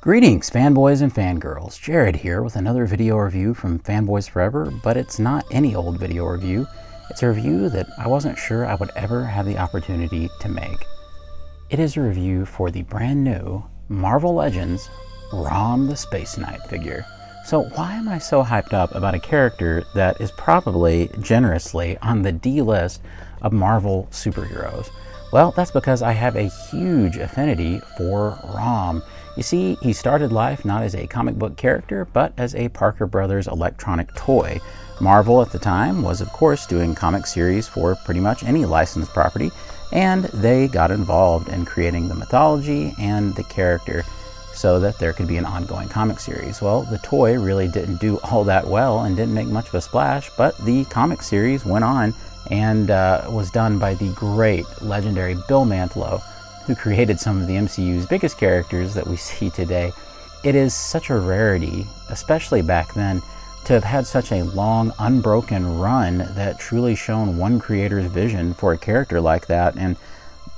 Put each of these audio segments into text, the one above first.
Greetings, fanboys and fangirls. Jared here with another video review from Fanboys Forever, but it's not any old video review. It's a review that I wasn't sure I would ever have the opportunity to make. It is a review for the brand new Marvel Legends Rom the Spaceknight figure. So why am I so hyped up about a character that is probably generously on the D list of Marvel superheroes? Well, that's because I have a huge affinity for Rom. You see, he started life not as a comic book character, but as a Parker Brothers electronic toy. Marvel at the time was, of course, doing comic series for pretty much any licensed property, and they got involved in creating the mythology and the character so that there could be an ongoing comic series. Well, the toy really didn't do all that well and didn't make much of a splash, but the comic series went on and was done by the great, legendary Bill Mantlo, who created some of the MCU's biggest characters that we see today. It is such a rarity, especially back then, to have had such a long, unbroken run that truly shown one creator's vision for a character like that, and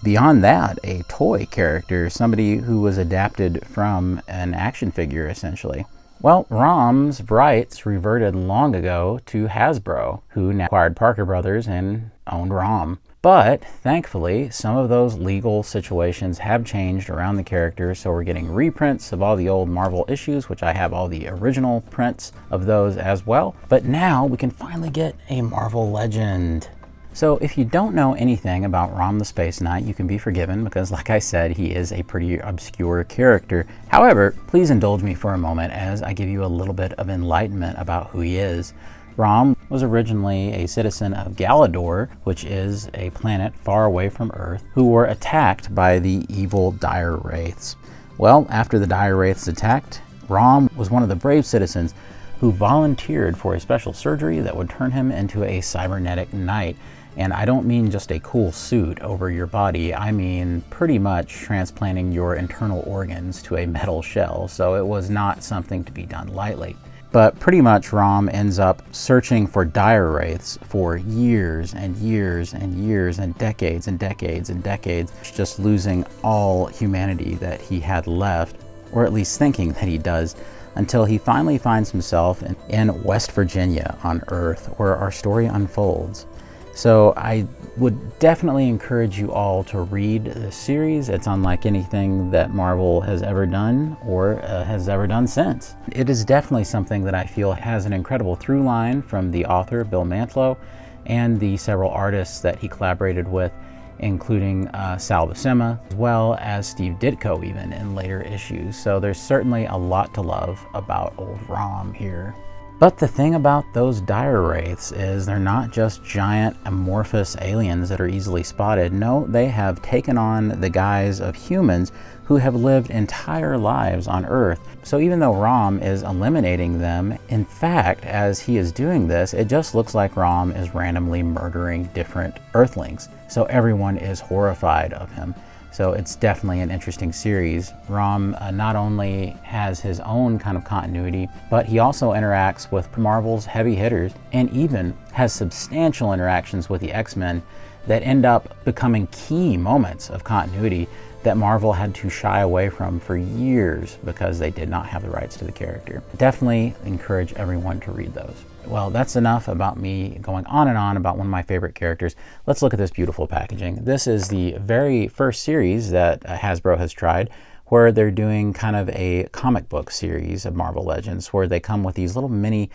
beyond that, a toy character, somebody who was adapted from an action figure, essentially. Well, Rom's rights reverted long ago to Hasbro, who now acquired Parker Brothers and owned Rom. But thankfully, some of those legal situations have changed around the character, so we're getting reprints of all the old Marvel issues, which I have all the original prints of those as well. But now we can finally get a Marvel Legend. So if you don't know anything about Rom the Spaceknight, you can be forgiven because, like I said, he is a pretty obscure character. However, please indulge me for a moment as I give you a little bit of enlightenment about who he is. Rom was originally a citizen of Galador, which is a planet far away from Earth, who were attacked by the evil Dire Wraiths. Well, after the Dire Wraiths attacked, Rom was one of the brave citizens who volunteered for a special surgery that would turn him into a cybernetic knight. And I don't mean just a cool suit over your body, I mean pretty much transplanting your internal organs to a metal shell, so it was not something to be done lightly. But pretty much Rom ends up searching for Dire Wraiths for years and years and years and decades and decades and decades, just losing all humanity that he had left, or at least thinking that he does, until he finally finds himself in West Virginia on Earth, where our story unfolds. So I would definitely encourage you all to read the series. It's unlike anything that Marvel has ever done or has ever done since. It is definitely something that I feel has an incredible through line from the author, Bill Mantlo, and the several artists that he collaborated with, including Sal Buscema, as well as Steve Ditko even in later issues. So there's certainly a lot to love about old Rom here. But the thing about those Dire Wraiths is they're not just giant amorphous aliens that are easily spotted. No, they have taken on the guise of humans who have lived entire lives on Earth. So even though Rom is eliminating them, in fact, as he is doing this, it just looks like Rom is randomly murdering different Earthlings. So everyone is horrified of him. So it's definitely an interesting series. Rom not only has his own kind of continuity, but he also interacts with Marvel's heavy hitters and even has substantial interactions with the X-Men that end up becoming key moments of continuity that Marvel had to shy away from for years because they did not have the rights to the character. Definitely encourage everyone to read those. Well, that's enough about me going on and on about one of my favorite characters. Let's look at this beautiful packaging. This is the very first series that Hasbro has tried, where they're doing kind of a comic book series of Marvel Legends, where they come with these little mini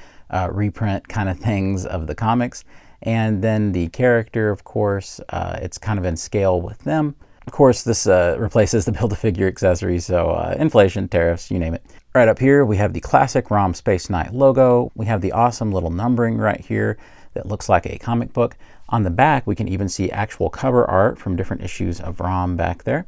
reprint kind of things of the comics. And then the character, of course, it's kind of in scale with them. Of course, this replaces the Build-A-Figure accessories, so inflation, tariffs, you name it. Right up here, we have the classic Rom Spaceknight logo. We have the awesome little numbering right here that looks like a comic book. On the back, we can even see actual cover art from different issues of Rom back there.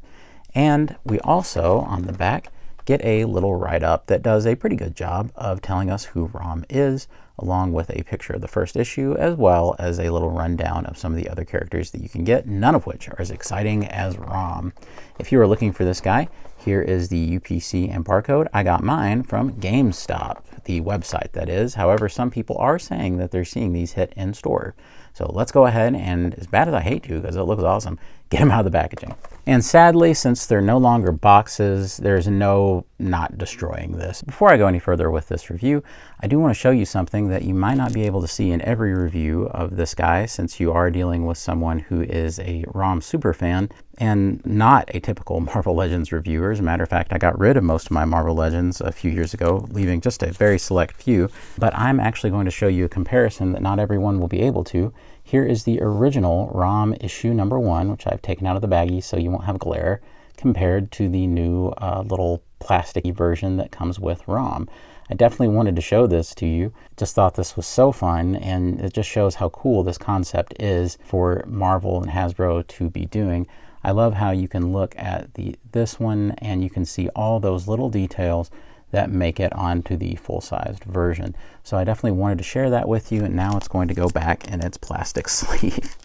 And we also, on the back, get a little write-up that does a pretty good job of telling us who Rom is, along with a picture of the first issue, as well as a little rundown of some of the other characters that you can get, none of which are as exciting as Rom. If you are looking for this guy, here is the UPC and barcode. I got mine from GameStop, the website that is. However, some people are saying that they're seeing these hit in store. So let's go ahead and, as bad as I hate to because it looks awesome, get them out of the packaging. And sadly, since they're no longer boxes, there's no not destroying this. Before I go any further with this review, I do want to show you something that you might not be able to see in every review of this guy, since you are dealing with someone who is a ROM superfan and not a typical Marvel Legends reviewer. As a matter of fact, I got rid of most of my Marvel Legends a few years ago, leaving just a very select few. But I'm actually going to show you a comparison that not everyone will be able to. Here is the original ROM issue number 1, which I've taken out of the baggie so you won't have glare, compared to the new little plasticky version that comes with ROM. I definitely wanted to show this to you. Just thought this was so fun, and it just shows how cool this concept is for Marvel and Hasbro to be doing. I love how you can look at this one and you can see all those little details that make it onto the full-sized version. So I definitely wanted to share that with you, and now it's going to go back in its plastic sleeve.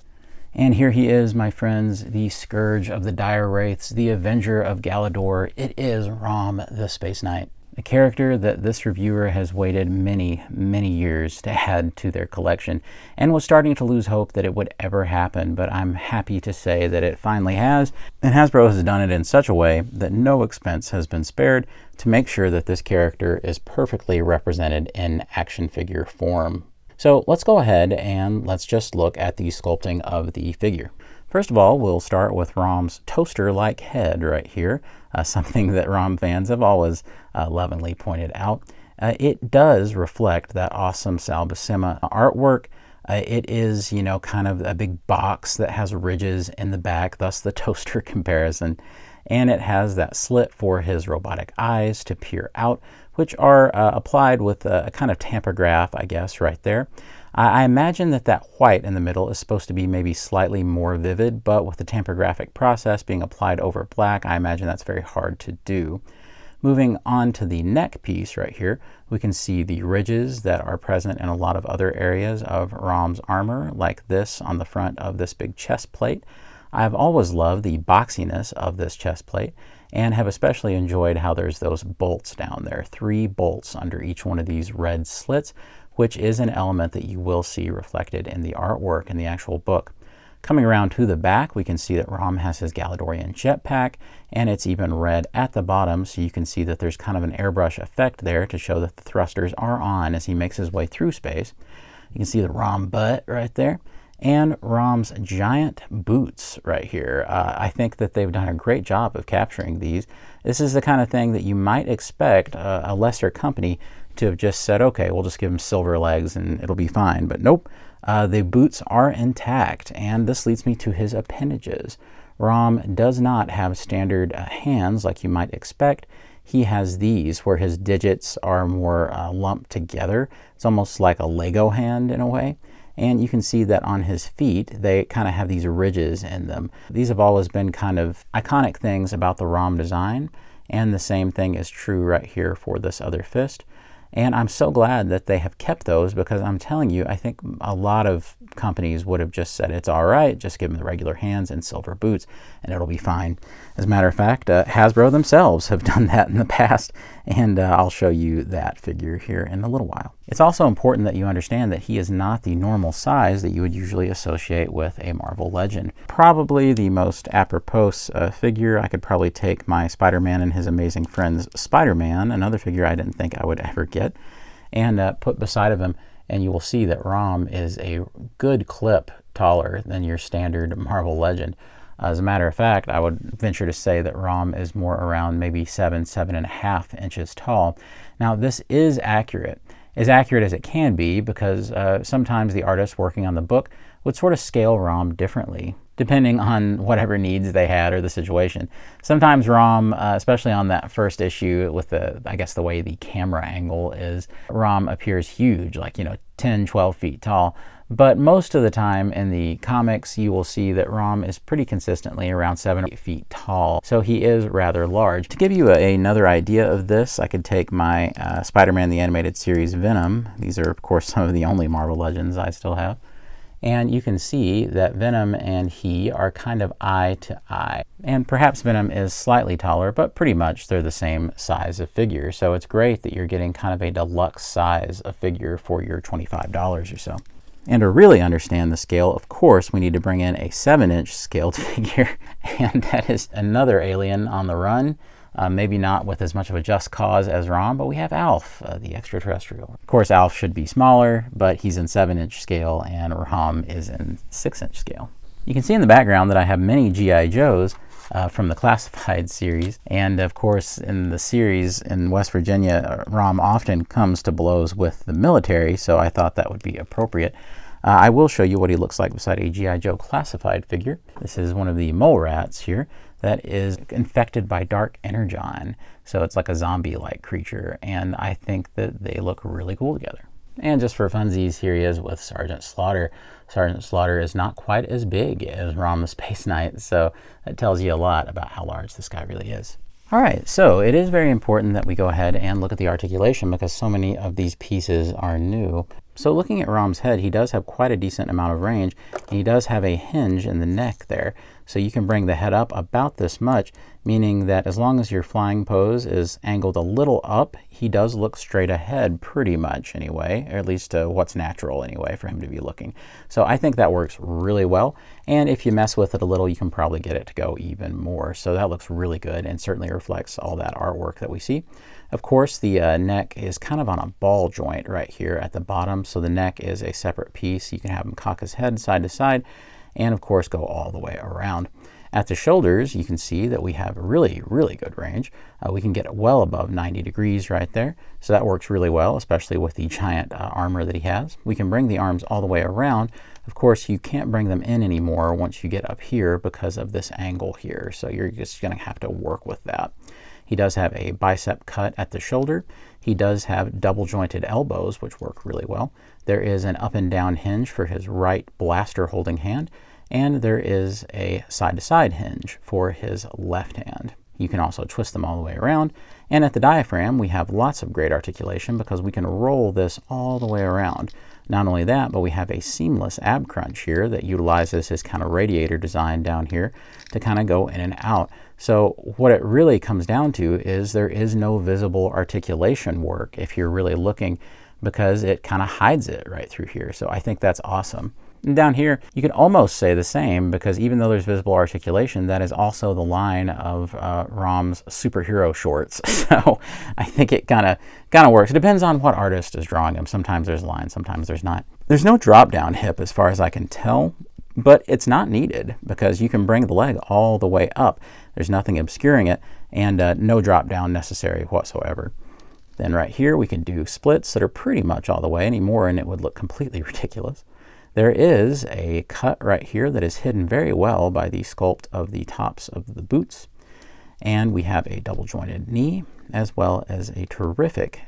And here he is, my friends, the Scourge of the Dire Wraiths, the Avenger of Galador. It is Rom the Space Knight, a character that this reviewer has waited many, many years to add to their collection, and was starting to lose hope that it would ever happen, but I'm happy to say that it finally has, and Hasbro has done it in such a way that no expense has been spared to make sure that this character is perfectly represented in action figure form. So let's go ahead and let's just look at the sculpting of the figure. First of all, we'll start with Rom's toaster-like head right here, something that Rom fans have always lovingly pointed out. It does reflect that awesome Sal Buscema artwork. It is, you know, kind of a big box that has ridges in the back, thus the toaster comparison. And it has that slit for his robotic eyes to peer out, which are applied with a kind of tampograph, I guess, right there. I imagine that white in the middle is supposed to be maybe slightly more vivid, but with the tampographic process being applied over black, I imagine that's very hard to do. Moving on to the neck piece right here, we can see the ridges that are present in a lot of other areas of Rom's armor, like this on the front of this big chest plate. I've always loved the boxiness of this chest plate, and have especially enjoyed how there's those bolts down there, 3 bolts under each one of these red slits, which is an element that you will see reflected in the artwork in the actual book. Coming around to the back, we can see that Rom has his Galadorian jetpack, and it's even red at the bottom, so you can see that there's kind of an airbrush effect there to show that the thrusters are on as he makes his way through space. You can see the Rom butt right there, and Rom's giant boots right here. I think that they've done a great job of capturing these. This is the kind of thing that you might expect a lesser company to have just said, okay, we'll just give him silver legs and it'll be fine. But nope, the boots are intact, and this leads me to his appendages. Rom does not have standard hands like you might expect. He has these where his digits are more lumped together. It's almost like a Lego hand in a way. And you can see that on his feet, they kind of have these ridges in them. These have always been kind of iconic things about the ROM design, and the same thing is true right here for this other fist. And I'm so glad that they have kept those, because I'm telling you, I think a lot of companies would have just said, it's all right, just give them the regular hands and silver boots, and it'll be fine. As a matter of fact, Hasbro themselves have done that in the past, and I'll show you that figure here in a little while. It's also important that you understand that he is not the normal size that you would usually associate with a Marvel Legend. Probably the most apropos figure, I could probably take my Spider-Man and his amazing friends Spider-Man, another figure I didn't think I would ever get, and put beside of him, and you will see that Rom is a good clip taller than your standard Marvel Legend. As a matter of fact, I would venture to say that Rom is more around maybe 7.5 inches tall. Now, this is accurate, as accurate as it can be, because sometimes the artists working on the book would sort of scale Rom differently, depending on whatever needs they had or the situation. Sometimes Rom, especially on that first issue with I guess the way the camera angle is, Rom appears huge, like, 10, 12 feet tall. But most of the time in the comics, you will see that Rom is pretty consistently around 7 or 8 feet tall. So he is rather large. To give you another idea of this, I could take my Spider-Man the Animated Series Venom. These are, of course, some of the only Marvel Legends I still have. And you can see that Venom and he are kind of eye to eye. And perhaps Venom is slightly taller, but pretty much they're the same size of figure. So it's great that you're getting kind of a deluxe size of figure for your $25 or so. And to really understand the scale, of course, we need to bring in a 7-inch scaled figure, and that is another alien on the run. Maybe not with as much of a just cause as Rom, but we have Alf, the extraterrestrial. Of course, Alf should be smaller, but he's in 7-inch scale, and Rom is in 6-inch scale. You can see in the background that I have many G.I. Joes from the Classified series, and of course in the series in West Virginia, Rom often comes to blows with the military, so I thought that would be appropriate. I will show you what he looks like beside a G.I. Joe Classified figure. This is one of the mole rats here that is infected by dark energon, so it's like a zombie-like creature, and I think that they look really cool together. And just for funsies, here he is with Sergeant Slaughter. Sergeant Slaughter is not quite as big as Rom the Spaceknight, so that tells you a lot about how large this guy really is. All right, so it is very important that we go ahead and look at the articulation because so many of these pieces are new. So looking at Rom's head, he does have quite a decent amount of range, and he does have a hinge in the neck there. So you can bring the head up about this much, meaning that as long as your flying pose is angled a little up, he does look straight ahead pretty much anyway, or at least what's natural anyway for him to be looking. So I think that works really well, and if you mess with it a little, you can probably get it to go even more. So that looks really good and certainly reflects all that artwork that we see. Of course, the neck is kind of on a ball joint right here at the bottom, so the neck is a separate piece. You can have him cock his head side to side, and of course go all the way around. At the shoulders, you can see that we have really, really good range. We can get well above 90 degrees right there, so that works really well, especially with the giant armor that he has. We can bring the arms all the way around. Of course, you can't bring them in anymore once you get up here because of this angle here, so you're just going to have to work with that. He does have a bicep cut at the shoulder. He does have double jointed elbows, which work really well. There is an up and down hinge for his right blaster holding hand, and there is a side-to-side hinge for his left hand. You can also twist them all the way around. And at the diaphragm, we have lots of great articulation because we can roll this all the way around. Not only that, but we have a seamless ab crunch here that utilizes his kind of radiator design down here to kind of go in and out. So what it really comes down to is there is no visible articulation work if you're really looking, because it kind of hides it right through here. So I think that's awesome. And down here, you can almost say the same, because even though there's visible articulation, that is also the line of Rom's superhero shorts. So I think it kind of works. It depends on what artist is drawing them. Sometimes there's lines, sometimes there's not. There's no drop down hip as far as I can tell, but it's not needed because you can bring the leg all the way up. There's nothing obscuring it, and no drop down necessary whatsoever. Then right here, we can do splits that are pretty much all the way anymore, and it would look completely ridiculous. There is a cut right here that is hidden very well by the sculpt of the tops of the boots. And we have a double jointed knee, as well as a terrific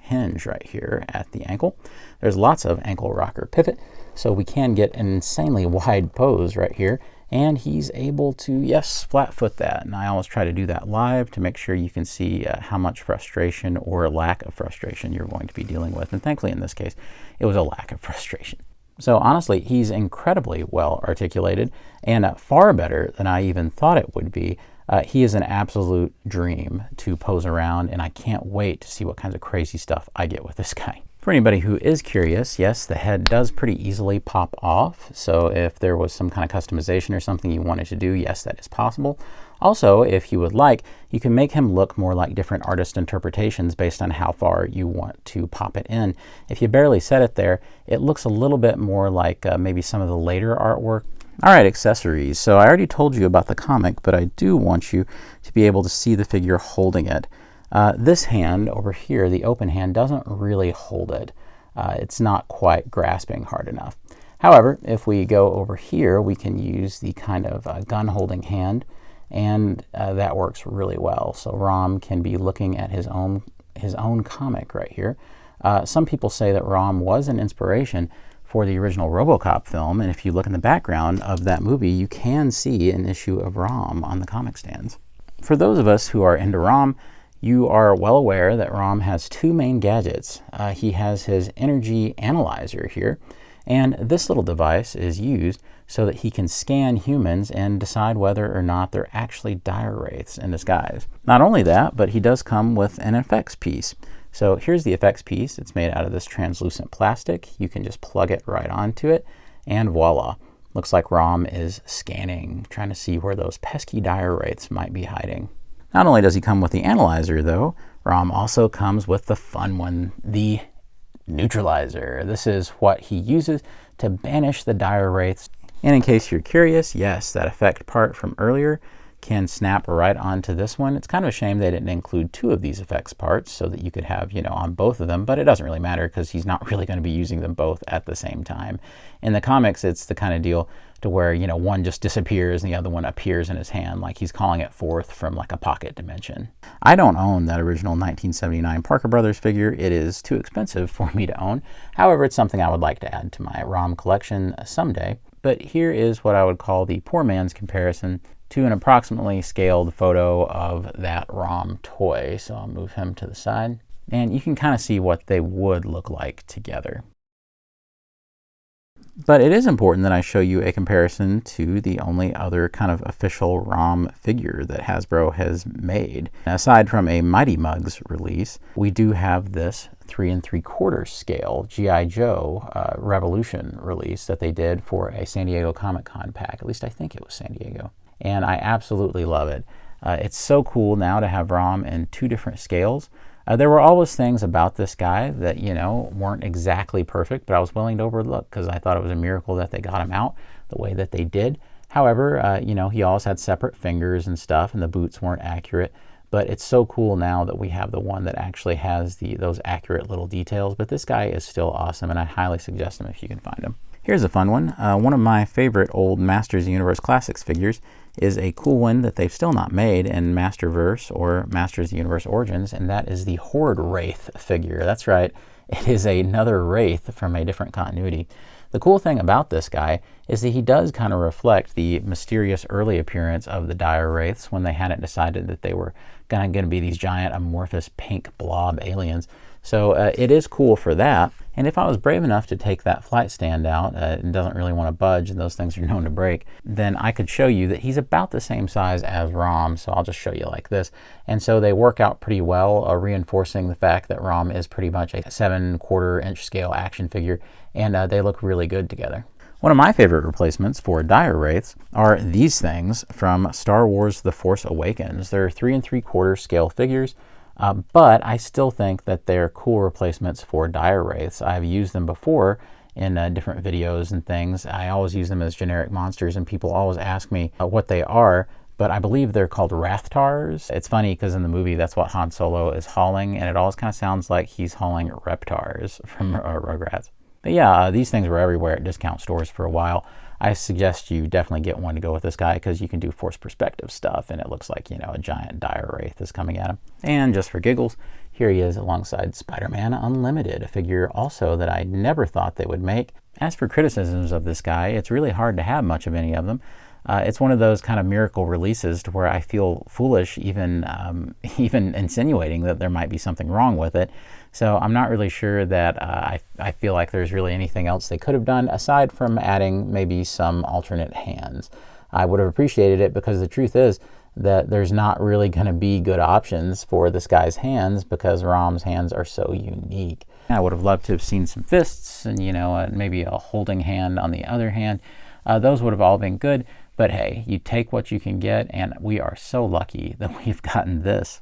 hinge right here at the ankle. There's lots of ankle rocker pivot, so we can get an insanely wide pose right here. And he's able to, yes, flat foot that. And I always try to do that live to make sure you can see how much frustration or lack of frustration you're going to be dealing with. And thankfully in this case, it was a lack of frustration. So honestly, he's incredibly well articulated and far better than I even thought it would be. He is an absolute dream to pose around, and I can't wait to see what kinds of crazy stuff I get with this guy. For anybody who is curious, yes, the head does pretty easily pop off. So if there was some kind of customization or something you wanted to do, yes, that is possible. Also, if you would like, you can make him look more like different artist interpretations based on how far you want to pop it in. If you barely set it there, it looks a little bit more like maybe some of the later artwork. All right, accessories. So I already told you about the comic, but I do want you to be able to see the figure holding it. This hand over here, the open hand, doesn't really hold it. It's not quite grasping hard enough. However, if we go over here, we can use the kind of gun holding hand, and that works really well. So Rom can be looking at his own comic right here. Some people say that Rom was an inspiration for the original RoboCop film, and if you look in the background of that movie, you can see an issue of Rom on the comic stands. For those of us who are into Rom, you are well aware that Rom has two main gadgets. He has his energy analyzer here, and this little device is used so that he can scan humans and decide whether or not they're actually dire wraiths in disguise. Not only that, but he does come with an effects piece. So here's the effects piece. It's made out of this translucent plastic. You can just plug it right onto it, and voila. Looks like ROM is scanning, trying to see where those pesky diawraiths might be hiding. Not only does he come with the analyzer though, ROM also comes with the fun one, the neutralizer. This is what he uses to banish the diawraiths. And in case you're curious, yes, that effect part from earlier can snap right onto this one. It's kind of a shame they didn't include two of these effects parts so that you could have, you know, on both of them, but it doesn't really matter because he's not really going to be using them both at the same time. In the comics, it's the kind of deal to where, you know, one just disappears and the other one appears in his hand, like he's calling it forth from like a pocket dimension. I don't own that original 1979 Parker Brothers figure. It is too expensive for me to own. However, it's something I would like to add to my ROM collection someday. But here is what I would call the poor man's comparison to an approximately scaled photo of that ROM toy. So I'll move him to the side, and you can kind of see what they would look like together. But it is important that I show you a comparison to the only other kind of official ROM figure that Hasbro has made. Aside from a Mighty Mugs release, we do have this 3 3/4 scale G.I. Joe Revolution release that they did for a San Diego Comic-Con pack. At least I think it was San Diego. And I absolutely love it. It's so cool now to have ROM in two different scales. There were always things about this guy that, you know, weren't exactly perfect, but I was willing to overlook because I thought it was a miracle that they got him out the way that they did. However, you know, he always had separate fingers and stuff, and the boots weren't accurate. But it's so cool now that we have the one that actually has those accurate little details. But this guy is still awesome, and I highly suggest him if you can find him. Here's a fun one. One of my favorite old Masters of the Universe Classics figures is a cool one that they've still not made in Masterverse or Masters of the Universe Origins, and that is the Horde Wraith figure. That's right, it is another Wraith from a different continuity. The cool thing about this guy is that he does kind of reflect the mysterious early appearance of the Dire Wraiths when they hadn't decided that they were going to be these giant amorphous pink blob aliens. So it is cool for that. And if I was brave enough to take that flight stand out and doesn't really want to budge, and those things are known to break, then I could show you that he's about the same size as ROM. So I'll just show you like this. And so they work out pretty well, reinforcing the fact that ROM is pretty much a 7/4 inch scale action figure, and they look really good together. One of my favorite replacements for Dire Wraiths are these things from Star Wars The Force Awakens. They're 3 3/4 scale figures. But I still think that they're cool replacements for Dire Wraiths. I've used them before in different videos and things. I always use them as generic monsters, and people always ask me what they are, but I believe they're called Rathtars. It's funny because in the movie that's what Han Solo is hauling, and it always kind of sounds like he's hauling Reptars from Rugrats. But yeah, these things were everywhere at discount stores for a while. I suggest you definitely get one to go with this guy because you can do force perspective stuff, and it looks like, you know, a giant Dire Wraith is coming at him. And just for giggles, here he is alongside Spider-Man Unlimited, a figure also that I never thought they would make. As for criticisms of this guy, it's really hard to have much of any of them. It's one of those kind of miracle releases to where I feel foolish even insinuating that there might be something wrong with it. So I'm not really sure that I feel like there's really anything else they could have done aside from adding maybe some alternate hands. I would have appreciated it because the truth is that there's not really going to be good options for this guy's hands because ROM's hands are so unique. I would have loved to have seen some fists and, you know, maybe a holding hand on the other hand. Those would have all been good. But hey, you take what you can get, and we are so lucky that we've gotten this.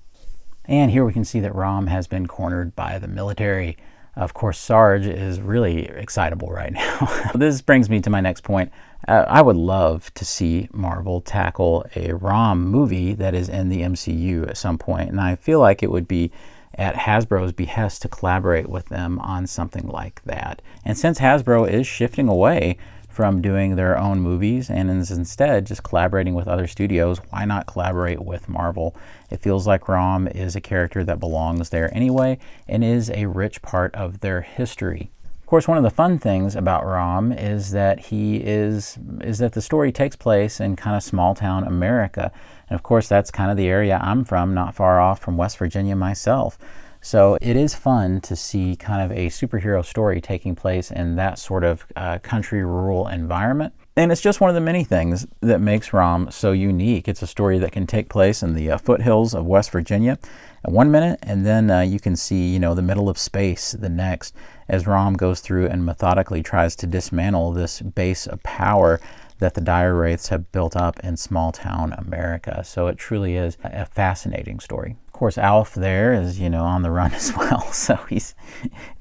And here we can see that ROM has been cornered by the military. Of course, Sarge is really excitable right now. This brings me to my next point. I would love to see Marvel tackle a ROM movie that is in the MCU at some point, and I feel like it would be at Hasbro's behest to collaborate with them on something like that. And since Hasbro is shifting away from doing their own movies and is instead just collaborating with other studios, why not collaborate with Marvel? It feels like ROM is a character that belongs there anyway and is a rich part of their history. Of course, one of the fun things about ROM is that that the story takes place in kind of small town America. And of course, that's kind of the area I'm from, not far off from West Virginia myself. So it is fun to see kind of a superhero story taking place in that sort of country rural environment. And it's just one of the many things that makes Rom so unique. It's a story that can take place in the foothills of West Virginia at 1 minute, and then you can see, the middle of space the next, as Rom goes through and methodically tries to dismantle this base of power that the dire wraiths have built up in small town America. So it truly is a fascinating story. Of course, Alf there is, on the run as well. So it's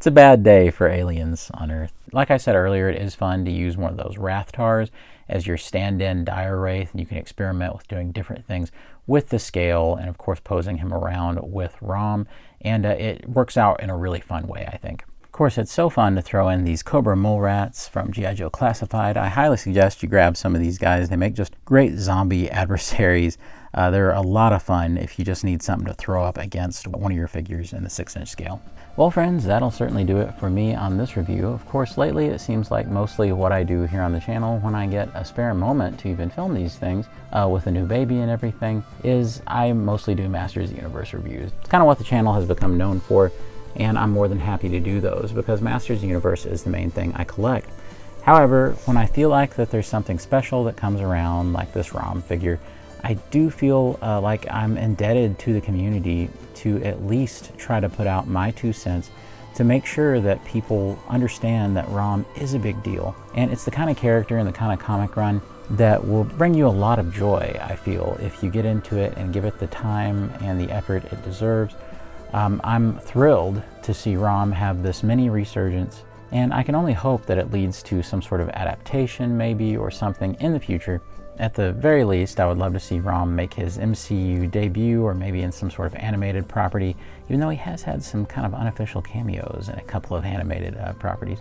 a bad day for aliens on Earth. Like I said earlier, it is fun to use one of those Rathtars as your stand-in dire wraith, and you can experiment with doing different things with the scale, and of course posing him around with Rom, and it works out in a really fun way, I think. Of course, it's so fun to throw in these Cobra Mole Rats from G.I. Joe Classified. I highly suggest you grab some of these guys. They make just great zombie adversaries. They're a lot of fun if you just need something to throw up against one of your figures in the 6-inch scale. Well, friends, that'll certainly do it for me on this review. Of course, lately it seems like mostly what I do here on the channel when I get a spare moment to even film these things with a new baby and everything is I mostly do Masters of the Universe reviews. It's kind of what the channel has become known for, and I'm more than happy to do those because Masters of the Universe is the main thing I collect. However, when I feel like that there's something special that comes around, like this Rom figure, I do feel like I'm indebted to the community to at least try to put out my 2 cents to make sure that people understand that Rom is a big deal. And it's the kind of character and the kind of comic run that will bring you a lot of joy, I feel, if you get into it and give it the time and the effort it deserves. I'm thrilled to see Rom have this mini resurgence, and I can only hope that it leads to some sort of adaptation maybe or something in the future. At the very least, I would love to see Rom make his MCU debut or maybe in some sort of animated property, even though he has had some kind of unofficial cameos in a couple of animated properties.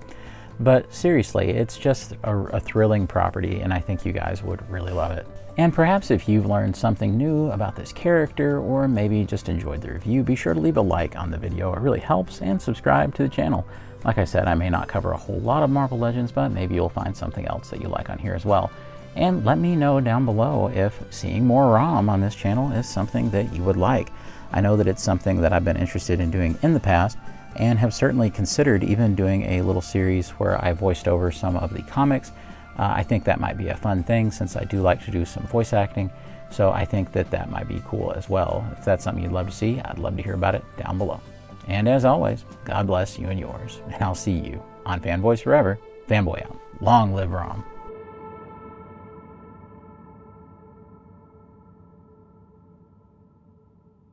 But seriously, it's just a thrilling property, and I think you guys would really love it. And perhaps if you've learned something new about this character or maybe just enjoyed the review, be sure to leave a like on the video. It really helps, and subscribe to the channel. Like I said, I may not cover a whole lot of Marvel Legends, but maybe you'll find something else that you like on here as well. And let me know down below if seeing more Rom on this channel is something that you would like. I know that it's something that I've been interested in doing in the past, and have certainly considered even doing a little series where I voiced over some of the comics. I think that might be a fun thing since I do like to do some voice acting, so I think that that might be cool as well. If that's something you'd love to see, I'd love to hear about it down below. And as always, God bless you and yours, and I'll see you on Fanboys Forever. Fanboy out. Long live Rom.